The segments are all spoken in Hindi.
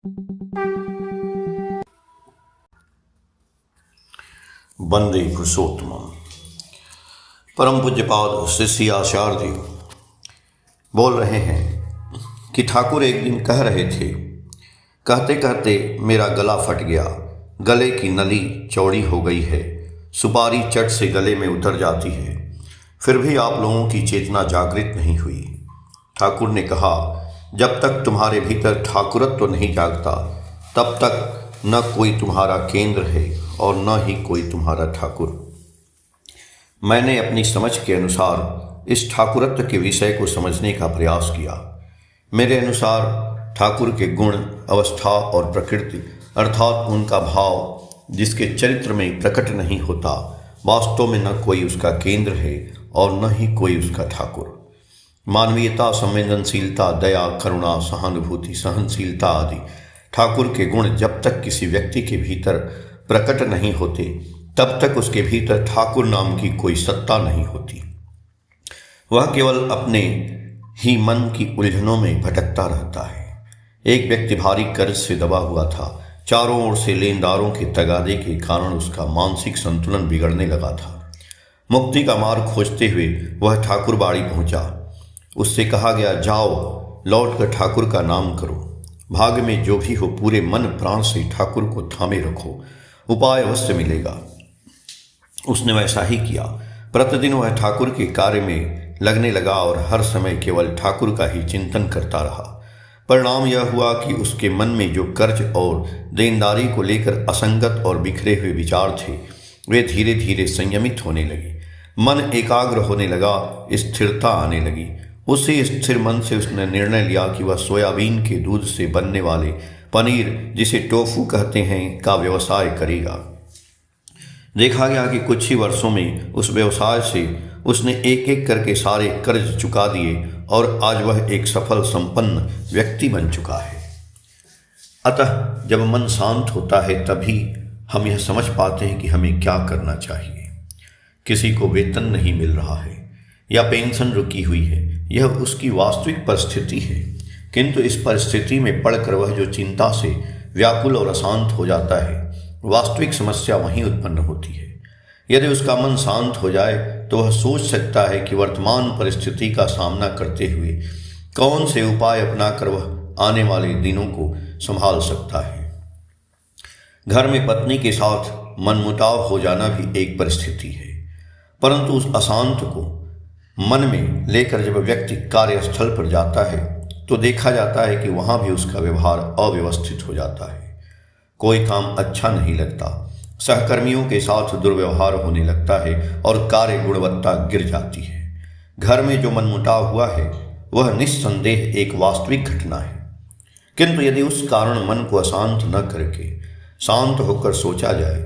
वंदे पुरुषोत्तमम। परम पूज्यपाद श्री श्री आचार्य देव बोल रहे हैं कि ठाकुर एक दिन कह रहे थे, कहते कहते मेरा गला फट गया, गले की नली चौड़ी हो गई है, सुपारी चट से गले में उतर जाती है, फिर भी आप लोगों की चेतना जागृत नहीं हुई। ठाकुर ने कहा, जब तक तुम्हारे भीतर ठाकुरत्व नहीं जागता तब तक न कोई तुम्हारा केंद्र है और न ही कोई तुम्हारा ठाकुर। मैंने अपनी समझ के अनुसार इस ठाकुरत्व के विषय को समझने का प्रयास किया। मेरे अनुसार ठाकुर के गुण, अवस्था और प्रकृति अर्थात उनका भाव जिसके चरित्र में प्रकट नहीं होता, वास्तव में न कोई उसका केंद्र है और न ही कोई उसका ठाकुर। मानवीयता, संवेदनशीलता, दया, करुणा, सहानुभूति, सहनशीलता आदि ठाकुर के गुण जब तक किसी व्यक्ति के भीतर प्रकट नहीं होते तब तक उसके भीतर ठाकुर नाम की कोई सत्ता नहीं होती। वह केवल अपने ही मन की उलझनों में भटकता रहता है। एक व्यक्ति भारी कर्ज से दबा हुआ था। चारों ओर से लेनदारों के तगादे के कारण उसका मानसिक संतुलन बिगड़ने लगा था। मुक्ति का मार्ग खोजते हुए वह ठाकुर बाड़ी पहुंचा। उससे कहा गया, जाओ लौटकर ठाकुर का नाम करो, भाग्य में जो भी हो पूरे मन प्राण से ठाकुर को थामे रखो, उपाय अवश्य मिलेगा। उसने वैसा ही किया। प्रतिदिन वह ठाकुर के कार्य में लगने लगा और हर समय केवल ठाकुर का ही चिंतन करता रहा। परिणाम यह हुआ कि उसके मन में जो कर्ज और देनदारी को लेकर असंगत और बिखरे हुए विचार थे, वे धीरे धीरे संयमित होने लगे। मन एकाग्र होने लगा, स्थिरता आने लगी। उसी स्थिर मन से उसने निर्णय लिया कि वह सोयाबीन के दूध से बनने वाले पनीर, जिसे टोफू कहते हैं, का व्यवसाय करेगा। देखा गया कि कुछ ही वर्षों में उस व्यवसाय से उसने एक एक करके सारे कर्ज चुका दिए और आज वह एक सफल संपन्न व्यक्ति बन चुका है। अतः जब मन शांत होता है तभी हम यह समझ पाते हैं कि हमें क्या करना चाहिए। किसी को वेतन नहीं मिल रहा है या पेंशन रुकी हुई है, यह उसकी वास्तविक परिस्थिति है, किंतु इस परिस्थिति में पड़कर वह जो चिंता से व्याकुल और अशांत हो जाता है, वास्तविक समस्या वहीं उत्पन्न होती है। यदि उसका मन शांत हो जाए तो वह सोच सकता है कि वर्तमान परिस्थिति का सामना करते हुए कौन से उपाय अपनाकर वह आने वाले दिनों को संभाल सकता है। घर में पत्नी के साथ मनमुटाव हो जाना भी एक परिस्थिति है, परंतु उस अशांत को मन में लेकर जब व्यक्ति कार्यस्थल पर जाता है तो देखा जाता है कि वहां भी उसका व्यवहार अव्यवस्थित हो जाता है। कोई काम अच्छा नहीं लगता, सहकर्मियों के साथ दुर्व्यवहार होने लगता है और कार्य गुणवत्ता गिर जाती है। घर में जो मनमुटाव हुआ है वह निस्संदेह एक वास्तविक घटना है, किंतु यदि उस कारण मन को अशांत न करके शांत होकर सोचा जाए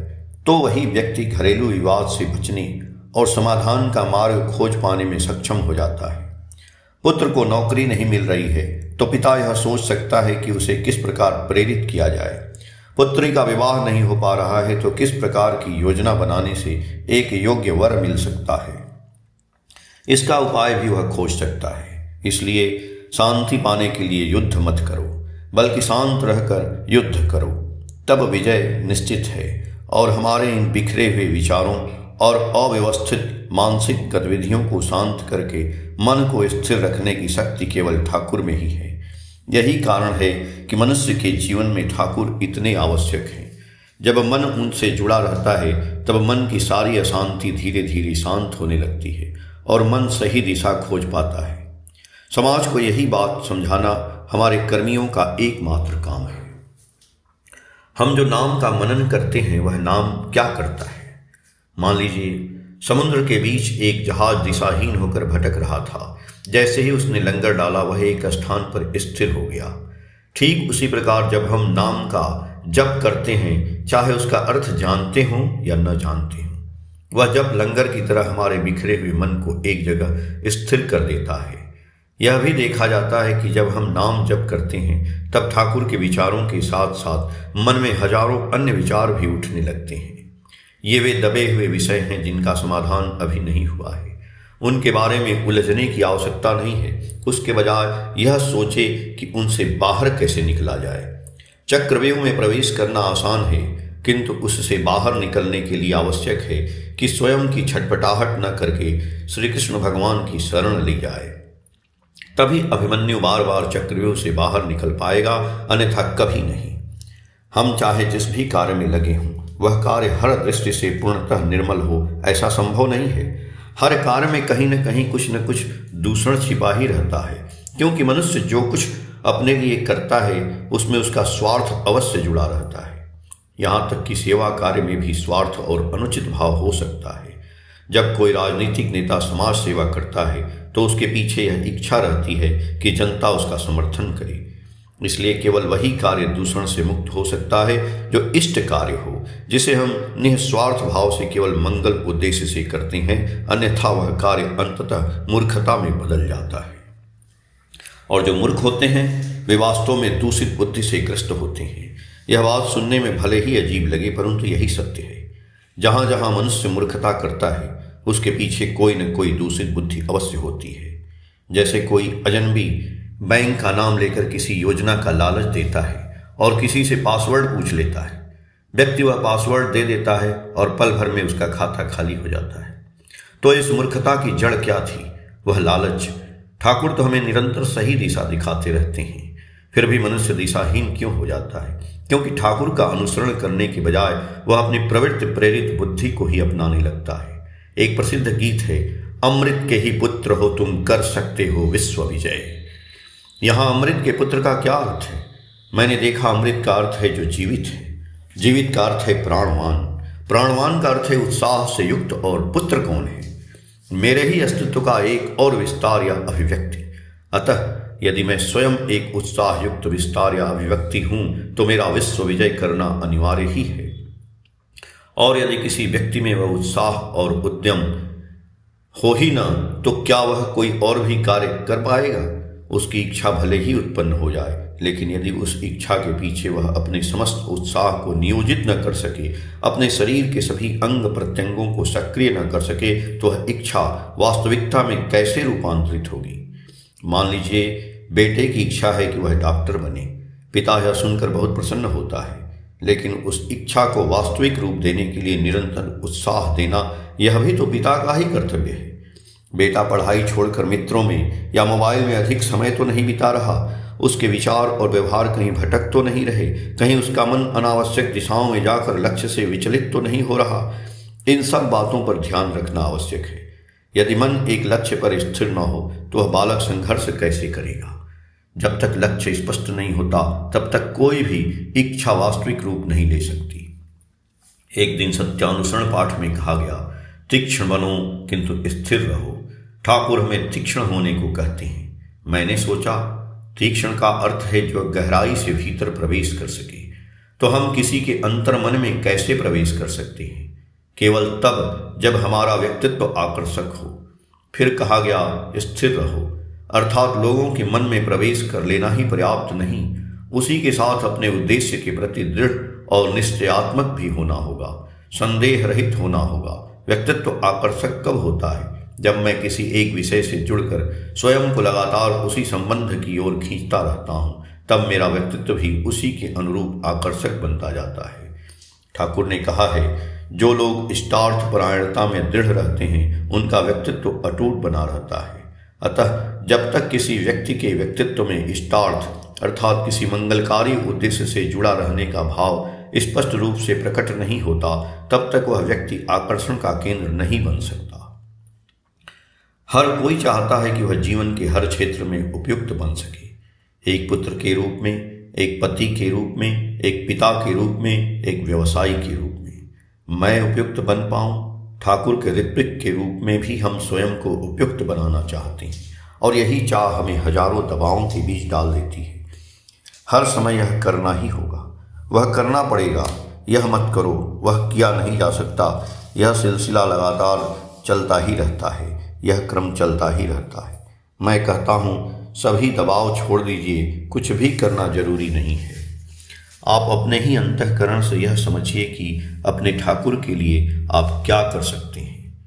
तो वही व्यक्ति घरेलू विवाद से बचने और समाधान का मार्ग खोज पाने में सक्षम हो जाता है। पुत्र को नौकरी नहीं मिल रही है तो पिता यह सोच सकता है कि उसे किस प्रकार प्रेरित किया जाए। पुत्री का विवाह नहीं हो पा रहा है तो किस प्रकार की योजना बनाने से एक योग्य वर मिल सकता है, इसका उपाय भी वह खोज सकता है। इसलिए शांति पाने के लिए युद्ध मत करो, बल्कि शांत रहकर युद्ध करो, तब विजय निश्चित है। और हमारे इन बिखरे हुए विचारों और अव्यवस्थित मानसिक गतिविधियों को शांत करके मन को स्थिर रखने की शक्ति केवल ठाकुर में ही है। यही कारण है कि मनुष्य के जीवन में ठाकुर इतने आवश्यक हैं। जब मन उनसे जुड़ा रहता है तब मन की सारी अशांति धीरे धीरे शांत होने लगती है और मन सही दिशा खोज पाता है। समाज को यही बात समझाना हमारे कर्मियों का एकमात्र काम है। हम जो नाम का मनन करते हैं वह नाम क्या करता है। मान लीजिए समुद्र के बीच एक जहाज दिशाहीन होकर भटक रहा था। जैसे ही उसने लंगर डाला वह एक स्थान पर स्थिर हो गया। ठीक उसी प्रकार जब हम नाम का जप करते हैं, चाहे उसका अर्थ जानते हों या न जानते हों, वह जप लंगर की तरह हमारे बिखरे हुए मन को एक जगह स्थिर कर देता है। यह भी देखा जाता है कि जब हम नाम जप करते हैं तब ठाकुर के विचारों के साथ साथ मन में हजारों अन्य विचार भी उठने लगते हैं। ये वे दबे हुए विषय हैं जिनका समाधान अभी नहीं हुआ है। उनके बारे में उलझने की आवश्यकता नहीं है, उसके बजाय यह सोचे कि उनसे बाहर कैसे निकला जाए। चक्रव्यूह में प्रवेश करना आसान है, किंतु उससे बाहर निकलने के लिए आवश्यक है कि स्वयं की छटपटाहट न करके श्री कृष्ण भगवान की शरण ली जाए। तभी अभिमन्यु बार बार चक्रव्यूह से बाहर निकल पाएगा, अन्यथा कभी नहीं। हम चाहे जिस भी कार्य में लगे हों, वह कार्य हर दृष्टि से पूर्णतः निर्मल हो, ऐसा संभव नहीं है। हर कार्य में कहीं न कहीं कुछ न कुछ दूषण छिपा ही रहता है, क्योंकि मनुष्य जो कुछ अपने लिए करता है उसमें उसका स्वार्थ अवश्य जुड़ा रहता है। यहाँ तक कि सेवा कार्य में भी स्वार्थ और अनुचित भाव हो सकता है। जब कोई राजनीतिक नेता समाज सेवा करता है तो उसके पीछे यह इच्छा रहती है कि जनता उसका समर्थन करे। इसलिए केवल वही कार्य दूषण से मुक्त हो सकता है जो इष्ट कार्य हो, जिसे हम निस्वार्थ भाव से केवल मंगल उद्देश्य से करते हैं, अन्यथा वह कार्य अंततः मूर्खता में बदल जाता है। और जो मूर्ख होते हैं वे वास्तव में दूषित बुद्धि से ग्रस्त होते हैं। यह बात सुनने में भले ही अजीब लगे, परंतु यही सत्य है। जहाँ जहाँ मनुष्य मूर्खता करता है उसके पीछे कोई न कोई दूषित बुद्धि अवश्य होती है। जैसे कोई अजनबी बैंक का नाम लेकर किसी योजना का लालच देता है और किसी से पासवर्ड पूछ लेता है। व्यक्ति वह पासवर्ड दे देता है और पल भर में उसका खाता खाली हो जाता है। तो इस मूर्खता की जड़ क्या थी? वह लालच। ठाकुर तो हमें निरंतर सही दिशा दिखाते रहते हैं, फिर भी मनुष्य दिशाहीन क्यों हो जाता है? क्योंकि ठाकुर का अनुसरण करने के बजाय वह अपनी प्रवृत्ति प्रेरित बुद्धि को ही अपनाने लगता है। एक प्रसिद्ध गीत है, अमृत के ही पुत्र हो तुम, कर सकते हो विश्व विजय। यहाँ अमृत के पुत्र का क्या अर्थ है? मैंने देखा अमृत का अर्थ है जो जीवित है, जीवित का अर्थ है प्राणवान, प्राणवान का अर्थ है उत्साह से युक्त, और पुत्र कौन है? मेरे ही अस्तित्व का एक और विस्तार या अभिव्यक्ति। अतः यदि मैं स्वयं एक उत्साह युक्त विस्तार या अभिव्यक्ति हूं तो मेरा विश्व विजय करना अनिवार्य ही है। और यदि किसी व्यक्ति में वह उत्साह और उद्यम हो ही ना, तो क्या वह कोई और भी कार्य कर पाएगा? उसकी इच्छा भले ही उत्पन्न हो जाए, लेकिन यदि उस इच्छा के पीछे वह अपने समस्त उत्साह को नियोजित न कर सके, अपने शरीर के सभी अंग प्रत्यंगों को सक्रिय न कर सके, तो वह इच्छा वास्तविकता में कैसे रूपांतरित होगी? मान लीजिए बेटे की इच्छा है कि वह डॉक्टर बने। पिता यह सुनकर बहुत प्रसन्न होता है, लेकिन उस इच्छा को वास्तविक रूप देने के लिए निरंतर उत्साह देना यह भी तो पिता का ही कर्तव्य है। बेटा पढ़ाई छोड़कर मित्रों में या मोबाइल में अधिक समय तो नहीं बिता रहा, उसके विचार और व्यवहार कहीं भटक तो नहीं रहे, कहीं उसका मन अनावश्यक दिशाओं में जाकर लक्ष्य से विचलित तो नहीं हो रहा। इन सब बातों पर ध्यान रखना आवश्यक है। यदि मन एक लक्ष्य पर स्थिर न हो तो वह बालक संघर्ष कैसे करेगा? जब तक लक्ष्य स्पष्ट नहीं होता तब तक कोई भी इच्छा वास्तविक रूप नहीं ले सकती। एक दिन सत्यानुसरण पाठ में कहा गया, तीक्ष्ण बनो किंतु स्थिर रहो। ठाकुर हमें तीक्ष्ण होने को कहते हैं। मैंने सोचा तीक्ष्ण का अर्थ है जो गहराई से भीतर प्रवेश कर सके। तो हम किसी के अंतर मन में कैसे प्रवेश कर सकते हैं? केवल तब जब हमारा व्यक्तित्व आकर्षक हो। फिर कहा गया स्थिर रहो, अर्थात लोगों के मन में प्रवेश कर लेना ही पर्याप्त नहीं, उसी के साथ अपने उद्देश्य के प्रति दृढ़ और निश्चयात्मक भी होना होगा, संदेह रहित होना होगा। व्यक्तित्व आकर्षक कब होता है? जब मैं किसी एक विषय से जुड़कर स्वयं को लगातार उसी संबंध की ओर खींचता रहता हूँ, तब मेरा व्यक्तित्व भी उसी के अनुरूप आकर्षक बनता जाता है। ठाकुर ने कहा है, जो लोग इष्टार्थ परायणता में दृढ़ रहते हैं उनका व्यक्तित्व अटूट बना रहता है। अतः जब तक किसी व्यक्ति के व्यक्तित्व में इष्टार्थ अर्थात किसी मंगलकारी उद्देश्य से जुड़ा रहने का भाव स्पष्ट रूप से प्रकट नहीं होता, तब तक वह व्यक्ति आकर्षण का केंद्र नहीं बन सकता। हर कोई चाहता है कि वह जीवन के हर क्षेत्र में उपयुक्त बन सके, एक पुत्र के रूप में, एक पति के रूप में, एक पिता के रूप में, एक व्यवसायी के रूप में। मैं उपयुक्त बन पाऊं, ठाकुर के ऋत्विक के रूप में भी हम स्वयं को उपयुक्त बनाना चाहते हैं, और यही चाह हमें हजारों दबावों के बीच डाल देती है। हर समय यह करना ही होगा, वह करना पड़ेगा, यह मत करो, वह किया नहीं जा सकता। यह सिलसिला लगातार चलता ही रहता है, यह क्रम चलता ही रहता है। मैं कहता हूँ सभी दबाव छोड़ दीजिए, कुछ भी करना जरूरी नहीं है। आप अपने ही अंतःकरण से यह समझिए कि अपने ठाकुर के लिए आप क्या कर सकते हैं।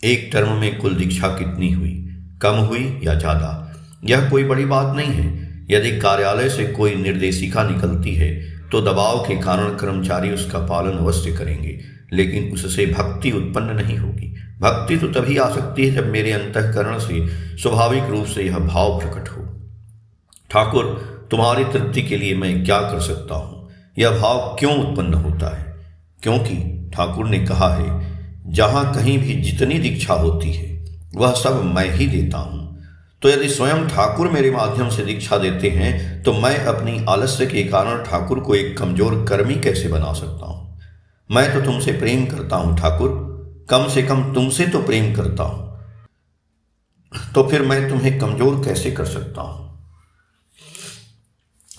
एक टर्म में कुल दीक्षा कितनी हुई, कम हुई या ज़्यादा, यह कोई बड़ी बात नहीं है। यदि कार्यालय से कोई निर्देशिका निकलती है तो दबाव के कारण कर्मचारी उसका पालन अवश्य करेंगे, लेकिन उससे भक्ति उत्पन्न नहीं होगी। भक्ति तो तभी आ सकती है जब मेरे अंतःकरण से स्वाभाविक रूप से यह भाव प्रकट हो। ठाकुर, तुम्हारी तृप्ति के लिए मैं क्या कर सकता हूँ? यह भाव क्यों उत्पन्न होता है? क्योंकि ठाकुर ने कहा है, जहाँ कहीं भी जितनी दीक्षा होती है वह सब मैं ही देता हूँ। तो यदि स्वयं ठाकुर मेरे माध्यम से दीक्षा देते हैं तो मैं अपनी आलस्य के कारण ठाकुर को एक कमजोर कर्मी कैसे बना सकता हूँ? मैं तो तुमसे प्रेम करता हूँ ठाकुर, कम से कम तुमसे तो प्रेम करता हूँ, तो फिर मैं तुम्हें कमजोर कैसे कर सकता हूँ?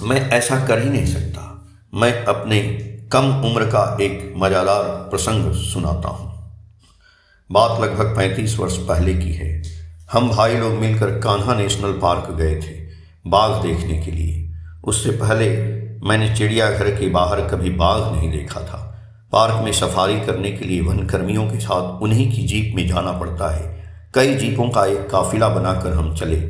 मैं ऐसा कर ही नहीं सकता। मैं अपने कम उम्र का एक मज़ेदार प्रसंग सुनाता हूँ। बात लगभग 35 वर्ष पहले की है। हम भाई लोग मिलकर कान्हा नेशनल पार्क गए थे बाघ देखने के लिए। उससे पहले मैंने चिड़ियाघर के बाहर कभी बाघ नहीं देखा था। पार्क में सफारी करने के लिए वनकर्मियों के साथ उन्हीं की जीप में जाना पड़ता है। कई जीपों का एक काफिला बनाकर हम चले।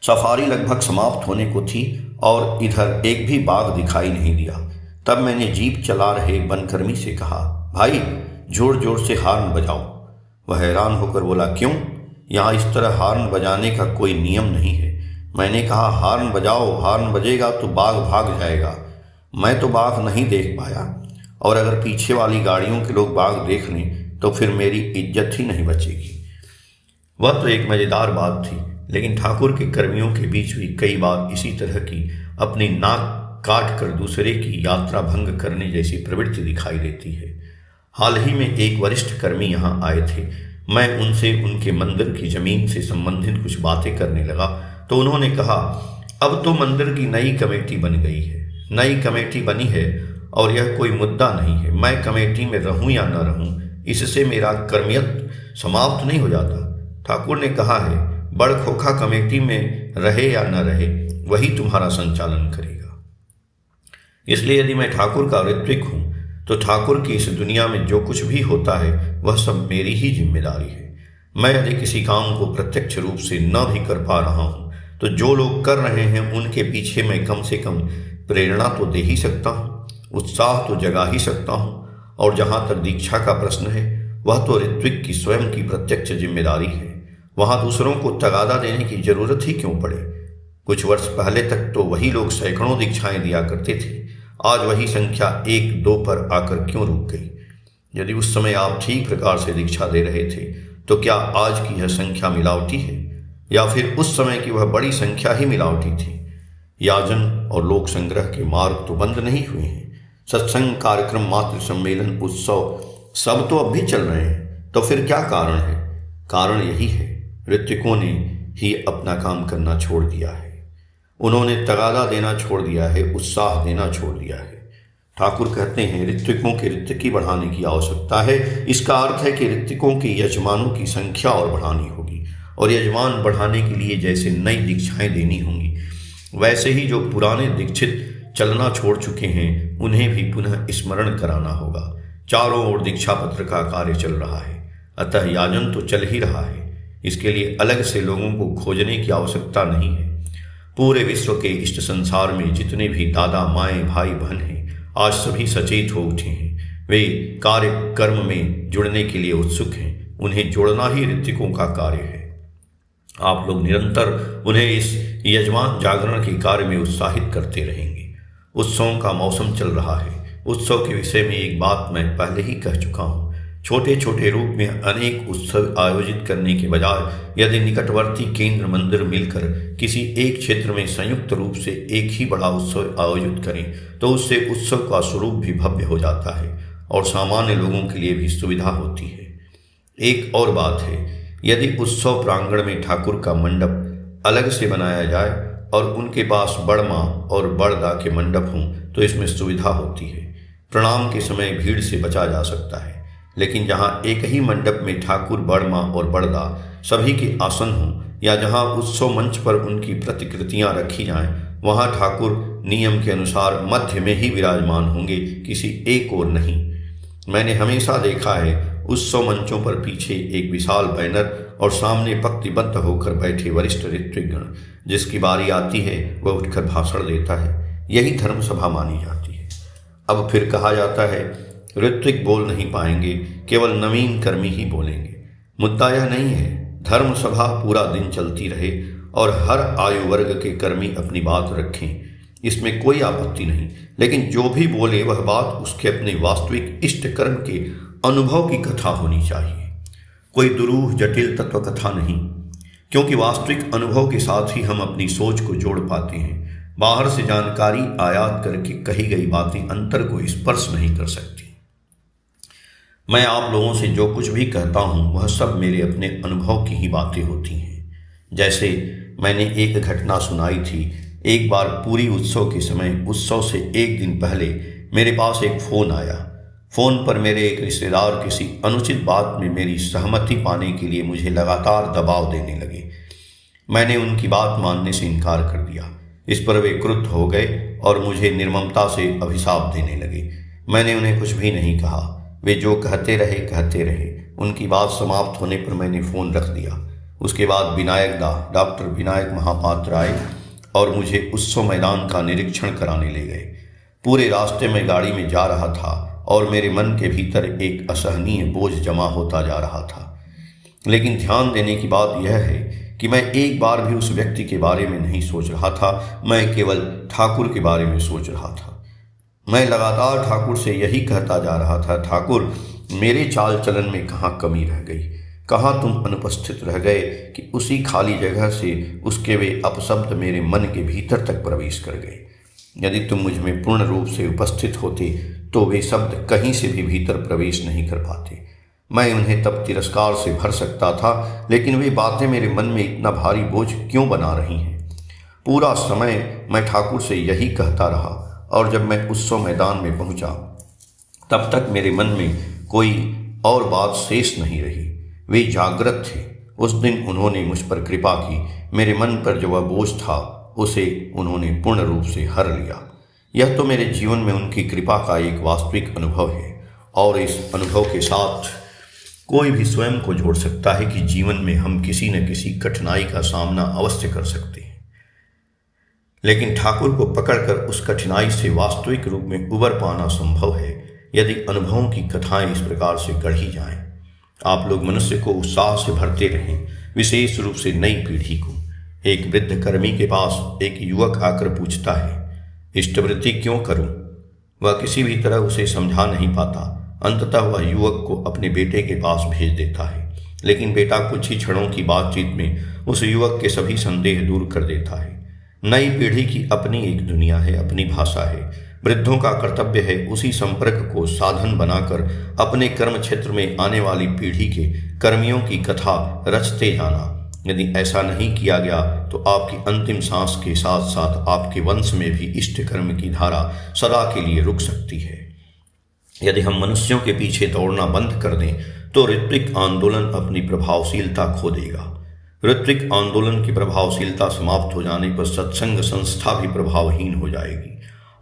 सफारी लगभग समाप्त होने को थी और इधर एक भी बाघ दिखाई नहीं दिया। तब मैंने जीप चला रहे वनकर्मी से कहा, भाई जोर जोर से हॉर्न बजाओ। वह हैरान होकर बोला, क्यों? यहाँ इस तरह हॉर्न बजाने का कोई नियम नहीं है। मैंने कहा, हॉर्न बजाओ, हॉर्न बजेगा तो बाघ भाग जाएगा। मैं तो बाघ नहीं देख पाया, और अगर पीछे वाली गाड़ियों के लोग बाघ देख लें तो फिर मेरी इज्जत ही नहीं बचेगी। वह तो एक मज़ेदार बात थी, लेकिन ठाकुर के कर्मियों के बीच भी कई बार इसी तरह की अपनी नाक काट कर दूसरे की यात्रा भंग करने जैसी प्रवृत्ति दिखाई देती है। हाल ही में एक वरिष्ठ कर्मी यहाँ आए थे। मैं उनसे उनके मंदिर की जमीन से संबंधित कुछ बातें करने लगा तो उन्होंने कहा, अब तो मंदिर की नई कमेटी बन गई है। नई कमेटी बनी है और यह कोई मुद्दा नहीं है। मैं कमेटी में रहूं या न रहूं, इससे मेरा कर्मियत समाप्त नहीं हो जाता। ठाकुर ने कहा है, बड़ खोखा कमेटी में रहे या न रहे, वही तुम्हारा संचालन करेगा। इसलिए यदि मैं ठाकुर का ऋत्विक हूँ तो ठाकुर की इस दुनिया में जो कुछ भी होता है वह सब मेरी ही जिम्मेदारी है। मैं यदि किसी काम को प्रत्यक्ष रूप से न भी कर पा रहा हूँ तो जो लोग कर रहे हैं उनके पीछे मैं कम से कम प्रेरणा तो दे ही सकता हूँ, उत्साह तो जगा ही सकता हूँ। और जहाँ तक दीक्षा का प्रश्न है, वह तो ऋत्विक की स्वयं की प्रत्यक्ष जिम्मेदारी है। वहाँ दूसरों को तगादा देने की जरूरत ही क्यों पड़े? कुछ वर्ष पहले तक तो वही लोग सैकड़ों दीक्षाएं दिया करते थे। आज वही संख्या 1-2 पर आकर क्यों रुक गई? यदि उस समय आप ठीक प्रकार से दीक्षा दे रहे थे तो क्या आज की यह संख्या मिलावटी है, या फिर उस समय की वह बड़ी संख्या ही मिलावटी थी? याजन और लोक संग्रह के मार्ग तो बंद नहीं हुए हैं। सत्संग, कार्यक्रम, मातृ सम्मेलन, उत्सव सब तो अब भी चल रहे हैं। तो फिर क्या कारण है? कारण यही है, ऋत्विकों ने ही अपना काम करना छोड़ दिया है। उन्होंने तगादा देना छोड़ दिया है, उत्साह देना छोड़ दिया है। ठाकुर कहते हैं, ऋत्विकों के ऋत्विकी बढ़ाने की आवश्यकता है। इसका अर्थ है कि ऋत्विकों के यजमानों की संख्या और बढ़ानी होगी, और यजमान बढ़ाने के लिए जैसे नई दीक्षाएं देनी होंगी, वैसे ही जो पुराने दीक्षित चलना छोड़ चुके हैं उन्हें भी पुनः स्मरण कराना होगा। चारों ओर दीक्षा पत्र का कार्य चल रहा है, अतः याजन तो चल ही रहा है। इसके लिए अलग से लोगों को खोजने की आवश्यकता नहीं है। पूरे विश्व के इष्ट संसार में जितने भी दादा, माएँ, भाई, बहन हैं, आज सभी सचेत हो उठे हैं। वे कार्य कर्म में जुड़ने के लिए उत्सुक हैं। उन्हें जोड़ना ही ऋत्विकों का कार्य है। आप लोग निरंतर उन्हें इस यजमान जागरण के कार्य में उत्साहित करते रहेंगे। उत्सवों का मौसम चल रहा है। उत्सव के विषय में एक बात मैं पहले ही कह चुका हूँ। छोटे छोटे रूप में अनेक उत्सव आयोजित करने के बजाय यदि निकटवर्ती केंद्र मंदिर मिलकर किसी एक क्षेत्र में संयुक्त रूप से एक ही बड़ा उत्सव आयोजित करें तो उससे उत्सव का स्वरूप भी भव्य हो जाता है और सामान्य लोगों के लिए भी सुविधा होती है। एक और बात है, यदि उत्सव प्रांगण में ठाकुर का मंडप अलग से बनाया जाए और उनके पास बड़मा और बड़दा के मंडप हों तो इसमें सुविधा होती है। प्रणाम के समय भीड़ से बचा जा सकता है। लेकिन जहाँ एक ही मंडप में ठाकुर, बड़मा और बड़दा सभी के आसन हों, या जहाँ उत्सव मंच पर उनकी प्रतिकृतियाँ रखी जाएं, वहाँ ठाकुर नियम के अनुसार मध्य में ही विराजमान होंगे, किसी एक ओर नहीं। मैंने हमेशा देखा है उत्सव मंचों पर पीछे एक विशाल बैनर और सामने पंक्तिबद्ध होकर बैठे वरिष्ठ ऋत्विकगण, जिसकी बारी आती है वह उठकर भाषण देता है। यही धर्म सभा मानी जाती है। अब फिर कहा जाता है ऋत्विक बोल नहीं पाएंगे, केवल नवीन कर्मी ही बोलेंगे। मुद्दा यह नहीं है, धर्म सभा पूरा दिन चलती रहे और हर आयु वर्ग के कर्मी अपनी बात रखें, इसमें कोई आपत्ति नहीं, लेकिन जो भी बोले वह बात उसके अपने वास्तविक इष्ट कर्म के अनुभव की कथा होनी चाहिए, कोई दुरूह जटिल तत्व कथा नहीं, क्योंकि वास्तविक अनुभव के साथ ही हम अपनी सोच को जोड़ पाते हैं। बाहर से जानकारी आयात करके कही गई बातें अंतर को स्पर्श नहीं कर सकती। मैं आप लोगों से जो कुछ भी कहता हूँ वह सब मेरे अपने अनुभव की ही बातें होती हैं। जैसे मैंने एक घटना सुनाई थी। एक बार पूरी उत्सव के समय, उत्सव से एक दिन पहले मेरे पास एक फ़ोन आया। फ़ोन पर मेरे एक रिश्तेदार किसी अनुचित बात में मेरी सहमति पाने के लिए मुझे लगातार दबाव देने लगे। मैंने उनकी बात मानने से इनकार कर दिया। इस पर वे क्रुद्ध हो गए और मुझे निर्ममता से अभिशाप देने लगे। मैंने उन्हें कुछ भी नहीं कहा। वे जो कहते रहे। उनकी बात समाप्त होने पर मैंने फ़ोन रख दिया। उसके बाद डॉक्टर विनायक महापात्र आए और मुझे उत्सव मैदान का निरीक्षण कराने ले गए। पूरे रास्ते में गाड़ी में जा रहा था और मेरे मन के भीतर एक असहनीय बोझ जमा होता जा रहा था। लेकिन ध्यान देने की बात यह है कि मैं एक बार भी उस व्यक्ति के बारे में नहीं सोच रहा था, मैं केवल ठाकुर के बारे में सोच रहा था। मैं लगातार ठाकुर से यही कहता जा रहा था, ठाकुर मेरे चाल चलन में कहाँ कमी रह गई, कहाँ तुम अनुपस्थित रह गए कि उसी खाली जगह से उसके वे अपशब्द मेरे मन के भीतर तक प्रवेश कर गए। यदि तुम मुझ में पूर्ण रूप से उपस्थित होते तो वे शब्द कहीं से भी भीतर प्रवेश नहीं कर पाते। मैं उन्हें तब तिरस्कार से भर सकता था, लेकिन वे बातें मेरे मन में इतना भारी बोझ क्यों बना रही हैं। पूरा समय मैं ठाकुर से यही कहता रहा और जब मैं उत्सव मैदान में पहुंचा तब तक मेरे मन में कोई और बात शेष नहीं रही। वे जागृत थे। उस दिन उन्होंने मुझ पर कृपा की। मेरे मन पर जो वह बोझ था उसे उन्होंने पूर्ण रूप से हर लिया। यह तो मेरे जीवन में उनकी कृपा का एक वास्तविक अनुभव है और इस अनुभव के साथ कोई भी स्वयं को जोड़ सकता है कि जीवन में हम किसी न किसी कठिनाई का सामना अवश्य कर सकते हैं, लेकिन ठाकुर को पकड़कर उस कठिनाई से वास्तविक रूप में उबर पाना संभव है यदि अनुभवों की कथाएं इस प्रकार से गढ़ी जाएं। आप लोग मनुष्य को उत्साह से भरते रहें, विशेष रूप से नई पीढ़ी को। एक वृद्ध कर्मी के पास एक युवक आकर पूछता है, इष्टवृत्ति क्यों करूं? वह किसी भी तरह उसे समझा नहीं पाता। अंततः वह युवक को अपने बेटे के पास भेज देता है, लेकिन बेटा कुछ ही क्षणों की बातचीत में उस युवक के सभी संदेह दूर कर देता है। नई पीढ़ी की अपनी एक दुनिया है, अपनी भाषा है। वृद्धों का कर्तव्य है उसी संपर्क को साधन बनाकर अपने कर्म क्षेत्र में आने वाली पीढ़ी के कर्मियों की कथा रचते जाना। यदि ऐसा नहीं किया गया तो आपकी अंतिम सांस के साथ साथ आपके वंश में भी इष्ट कर्म की धारा सदा के लिए रुक सकती है। यदि हम मनुष्यों के पीछे दौड़ना बंद कर दें तो ऋत्विक आंदोलन अपनी प्रभावशीलता खो देगा। ऋत्विक आंदोलन की प्रभावशीलता समाप्त हो जाने पर सत्संग संस्था भी प्रभावहीन हो जाएगी,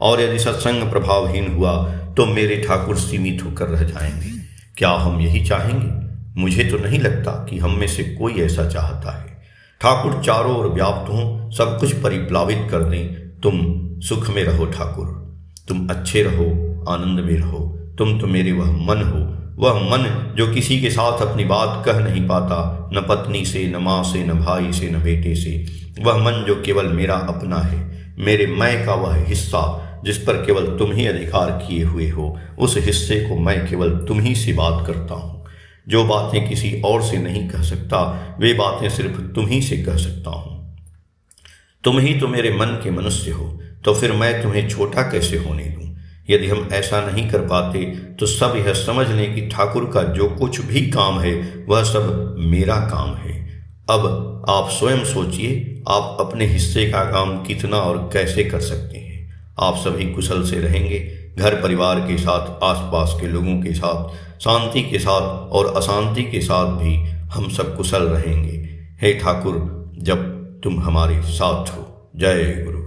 और यदि सत्संग प्रभावहीन हुआ तो मेरे ठाकुर सीमित होकर रह जाएंगे। क्या हम यही चाहेंगे? मुझे तो नहीं लगता कि हम में से कोई ऐसा चाहता है। ठाकुर चारों ओर व्याप्त हों, सब कुछ परिप्लावित कर दें। तुम सुख में रहो ठाकुर, तुम अच्छे रहो, आनंद में रहो। तुम तो मेरे वह मन हो, वह मन जो किसी के साथ अपनी बात कह नहीं पाता, न पत्नी से, न माँ से, न भाई से, न बेटे से। वह मन जो केवल मेरा अपना है, मेरे मैं का वह हिस्सा जिस पर केवल तुम ही अधिकार किए हुए हो। उस हिस्से को मैं केवल तुम ही से बात करता हूँ। जो बातें किसी और से नहीं कह सकता, वे बातें सिर्फ तुम ही से कह सकता हूँ। तुम ही तो मेरे मन के मनुष्य हो, तो फिर मैं तुम्हें छोटा कैसे होने दूँ? यदि हम ऐसा नहीं कर पाते तो सब यह समझ लें कि ठाकुर का जो कुछ भी काम है वह सब मेरा काम है। अब आप स्वयं सोचिए, आप अपने हिस्से का काम कितना और कैसे कर सकते हैं। आप सभी कुशल से रहेंगे, घर परिवार के साथ, आसपास के लोगों के साथ, शांति के साथ और अशांति के साथ भी हम सब कुशल रहेंगे। हे ठाकुर, जब तुम हमारे साथ हो। जय गुरु।